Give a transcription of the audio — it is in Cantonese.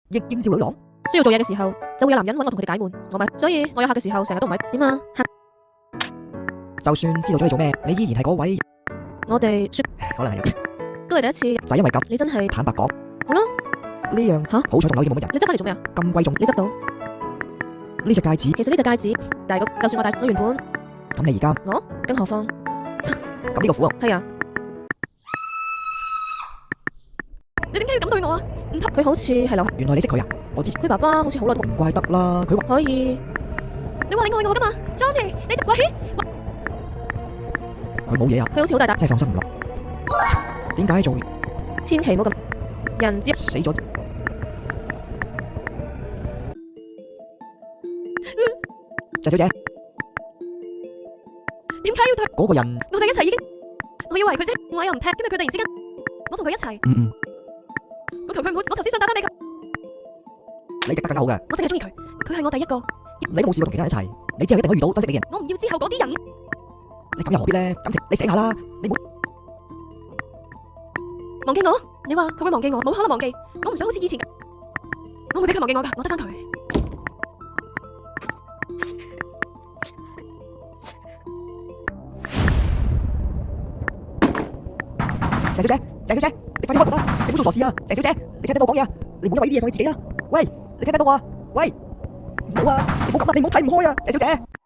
應召女郎，需要做嘢嘅時候，就會有男人揾我同佢哋解悶，我咪，所以我有客嘅時候，成日都唔係點啊？客，就算知道咗你做咩，你依然係嗰位，我哋說可能係都係第一次，就係因為咁，你真係坦白講，好啦，呢樣吓好彩同樓已經冇乜人，你執翻嚟做咩啊？咁貴重，你執到，呢隻戒指，其實呢隻戒指，但係就算我原本，咁你而家，我，更何況咁呢個苦啊，係啊，你點解要咁對我啊？唔通佢好似係留原來你識佢啊，我知，佢爸爸好似好耐都唔怪得啦，佢話可以，你話你愛我噶嘛 ，Johnny，你喂，佢冇嘢啊，佢好似好大膽，真係放心唔落，點解做千祈唔好咁，人只死咗？謝小姐，點解要對嗰個人，我哋一齊已經？我以為佢啫，我又唔踢，因為佢突然之間，我同佢一齊，我求佢唔好，我頭先想打翻俾佢，你值得更加好嘅，我淨係中意佢，佢係我第一個，你都冇試過同其他人一齊，你之後一定可以遇到珍惜你嘅人，我唔要之後嗰啲人，你咁又何必咧？感情你醒下啦，你冇忘記我？你話佢會忘記我？冇可能忘記，我唔想好似以前咁，我會俾佢忘記我噶，我得翻佢。謝小姐，謝小姐，你快啲開門啦！你唔好做傻事啊！謝小姐，你聽唔聽到我講嘢啊？你唔好因為呢啲嘢放棄自己啦！喂，你聽唔聽到啊？喂，唔好啊！你唔好咁啊！你唔好睇唔開啊！謝小姐。